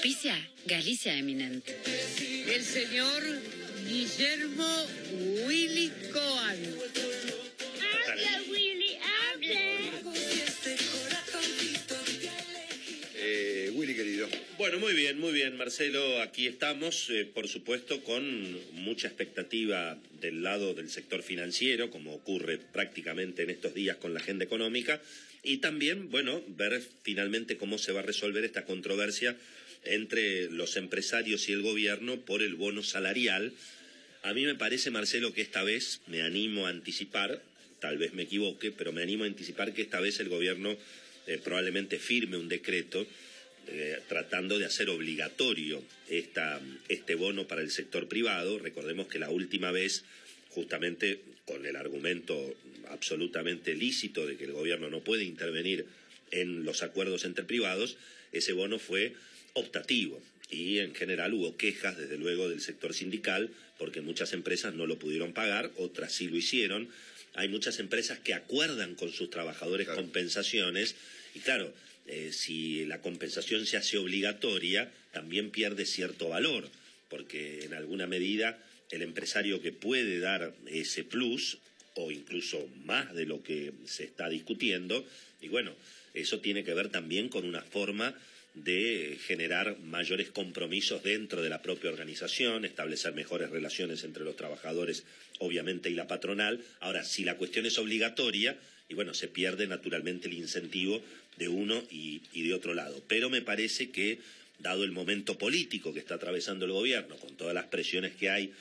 Auspicia Galicia Eminent. El señor Guillermo Willy Cohen. Habla, Willy, habla. Willy, querido. Bueno, muy bien, Marcelo. Aquí estamos, por supuesto, con mucha expectativa del lado del sector financiero, como ocurre prácticamente en estos días con la agenda económica, y también, bueno, ver finalmente cómo se va a resolver esta controversia entre los empresarios y el gobierno por el bono salarial. A mí me parece, Marcelo, que esta vez me animo a anticipar, tal vez me equivoque, pero me animo a anticipar que esta vez el gobierno probablemente firme un decreto tratando de hacer obligatorio este bono para el sector privado. Recordemos que la última vez, justamente con el argumento absolutamente lícito de que el gobierno no puede intervenir en los acuerdos entre privados, ese bono fue optativo y en general hubo quejas, desde luego, del sector sindical porque muchas empresas no lo pudieron pagar, otras sí lo hicieron. Hay muchas empresas que acuerdan con sus trabajadores compensaciones y claro, si la compensación se hace obligatoria, también pierde cierto valor, porque en alguna medida el empresario que puede dar ese plus, o incluso más de lo que se está discutiendo, y bueno, eso tiene que ver también con una forma de generar mayores compromisos dentro de la propia organización, establecer mejores relaciones entre los trabajadores, obviamente, y la patronal. Ahora, si la cuestión es obligatoria, y bueno, se pierde naturalmente el incentivo de uno y de otro lado. Pero me parece que, dado el momento político que está atravesando el gobierno, con todas las presiones que hay,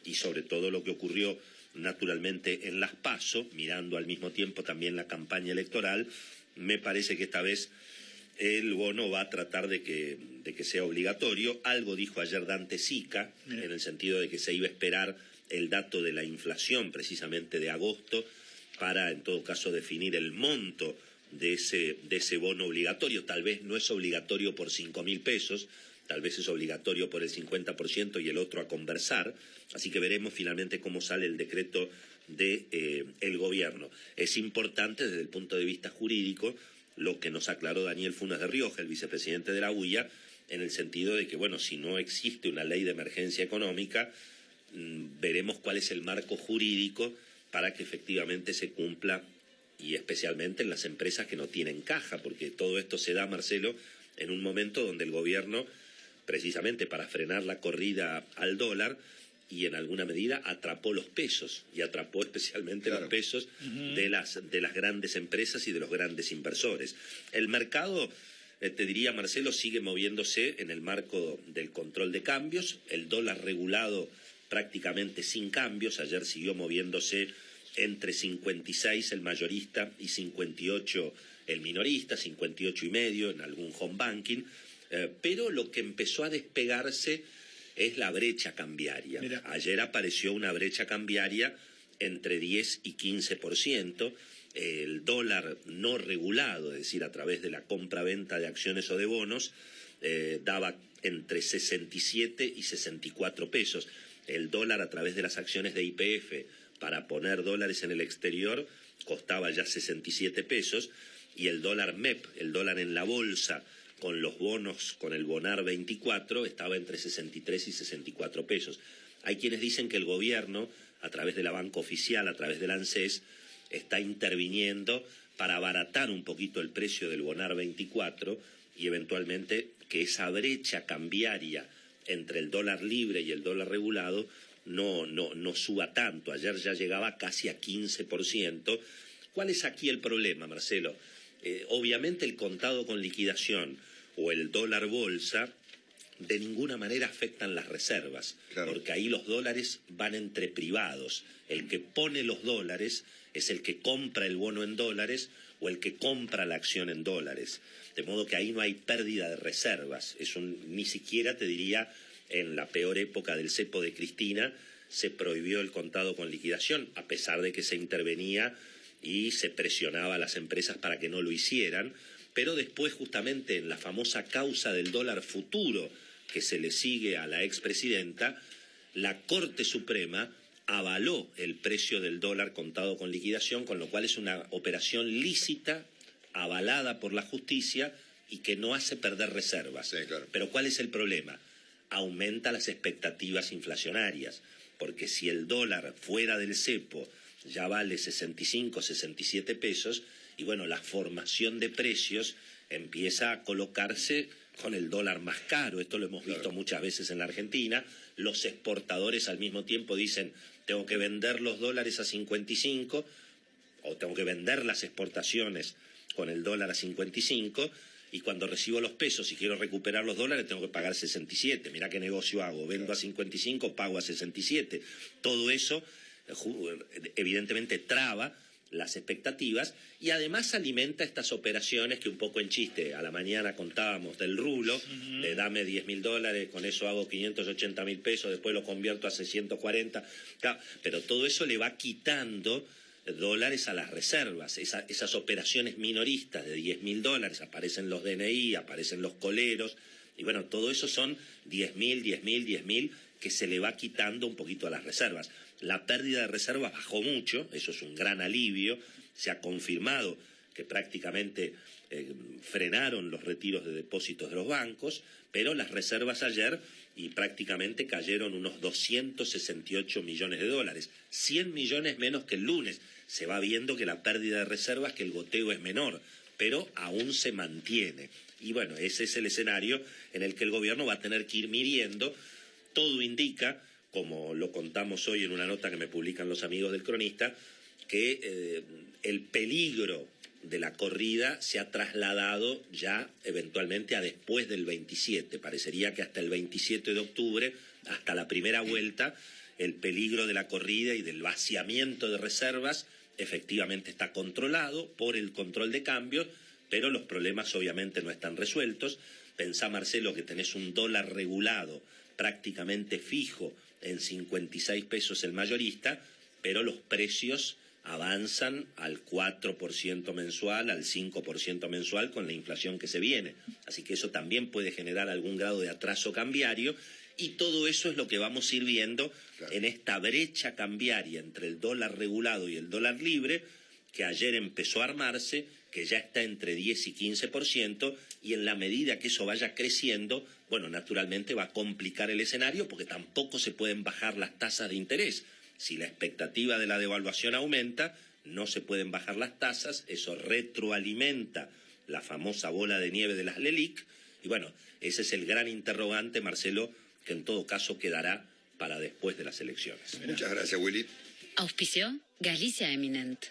y sobre todo lo que ocurrió naturalmente en las PASO, mirando al mismo tiempo también la campaña electoral, me parece que esta vez el bono va a tratar de que sea obligatorio. Algo dijo ayer Dante Sica, en el sentido de que se iba a esperar el dato de la inflación precisamente de agosto para, en todo caso, definir el monto de ese bono obligatorio. Tal vez no es obligatorio por 5.000 pesos, tal vez es obligatorio por el 50% y el otro a conversar. Así que veremos finalmente cómo sale el decreto del gobierno. Es importante desde el punto de vista jurídico lo que nos aclaró Daniel Funes de Rioja, el vicepresidente de la UIA, en el sentido de que, bueno, si no existe una ley de emergencia económica, veremos cuál es el marco jurídico para que efectivamente se cumpla, y especialmente en las empresas que no tienen caja, porque todo esto se da, Marcelo, en un momento donde el gobierno, precisamente para frenar la corrida al dólar, y en alguna medida atrapó los pesos, y atrapó especialmente los pesos de las grandes empresas y de los grandes inversores. El mercado, te diría, Marcelo, sigue moviéndose en el marco del control de cambios, el dólar regulado prácticamente sin cambios. Ayer siguió moviéndose entre 56 el mayorista y 58 el minorista, 58,5 en algún home banking, pero lo que empezó a despegarse es la brecha cambiaria. Mira. Ayer apareció una brecha cambiaria entre 10 y 15%. El dólar no regulado, es decir, a través de la compra-venta de acciones o de bonos, daba entre 67 y 64 pesos. El dólar a través de las acciones de YPF para poner dólares en el exterior costaba ya 67 pesos y el dólar MEP, el dólar en la bolsa, con los bonos, con el Bonar 24, estaba entre 63 y 64 pesos. Hay quienes dicen que el gobierno, a través de la banca oficial, a través del ANSES, está interviniendo para abaratar un poquito el precio del Bonar 24 y eventualmente que esa brecha cambiaria entre el dólar libre y el dólar regulado no suba tanto. Ayer ya llegaba casi a 15%. ¿Cuál es aquí el problema, Marcelo? Obviamente el contado con liquidación o el dólar bolsa de ninguna manera afectan las reservas, porque ahí los dólares van entre privados. El que pone los dólares es el que compra el bono en dólares o el que compra la acción en dólares. De modo que ahí no hay pérdida de reservas. Ni siquiera, te diría, en la peor época del cepo de Cristina se prohibió el contado con liquidación, a pesar de que se intervenía y se presionaba a las empresas para que no lo hicieran, pero después, justamente en la famosa causa del dólar futuro que se le sigue a la expresidenta, la Corte Suprema avaló el precio del dólar contado con liquidación, con lo cual es una operación lícita, avalada por la justicia, y que no hace perder reservas. Sí, claro. Pero ¿cuál es el problema? Aumenta las expectativas inflacionarias, porque si el dólar fuera del cepo ya vale 65, 67 pesos, y bueno, la formación de precios empieza a colocarse con el dólar más caro. Esto lo hemos visto muchas veces en la Argentina. Los exportadores al mismo tiempo dicen, tengo que vender los dólares a 55, o tengo que vender las exportaciones con el dólar a 55, y cuando recibo los pesos y quiero recuperar los dólares tengo que pagar 67. Mirá qué negocio hago, vendo a 55, pago a 67. Todo eso evidentemente traba las expectativas y además alimenta estas operaciones que un poco en chiste a la mañana contábamos del rulo, de dame $10.000, con eso hago 580.000 pesos, después lo convierto a 640, claro, pero todo eso le va quitando dólares a las reservas, esas operaciones minoristas de $10.000, aparecen los DNI, aparecen los coleros, y bueno, todo eso son 10.000, que se le va quitando un poquito a las reservas. La pérdida de reservas bajó mucho, eso es un gran alivio, se ha confirmado que prácticamente frenaron los retiros de depósitos de los bancos, pero las reservas ayer y prácticamente cayeron unos 268 millones de dólares, 100 millones menos que el lunes. Se va viendo que la pérdida de reservas, que el goteo es menor, pero aún se mantiene. Y bueno, ese es el escenario en el que el gobierno va a tener que ir midiendo. Todo indica, como lo contamos hoy en una nota que me publican los amigos del cronista, que el peligro de la corrida se ha trasladado ya eventualmente a después del 27. Parecería que hasta el 27 de octubre, hasta la primera vuelta, el peligro de la corrida y del vaciamiento de reservas efectivamente está controlado por el control de cambios, pero los problemas obviamente no están resueltos. Pensá, Marcelo, que tenés un dólar regulado prácticamente fijo en 56 pesos el mayorista, pero los precios avanzan al 4% mensual, al 5% mensual con la inflación que se viene. Así que eso también puede generar algún grado de atraso cambiario y todo eso es lo que vamos a ir viendo en esta brecha cambiaria entre el dólar regulado y el dólar libre, que ayer empezó a armarse, que ya está entre 10 y 15%, y en la medida que eso vaya creciendo, bueno, naturalmente va a complicar el escenario porque tampoco se pueden bajar las tasas de interés. Si la expectativa de la devaluación aumenta, no se pueden bajar las tasas, eso retroalimenta la famosa bola de nieve de las LELIQ, y bueno, ese es el gran interrogante, Marcelo, que en todo caso quedará para después de las elecciones. Muchas gracias, Willy. Auspició Galicia Eminent.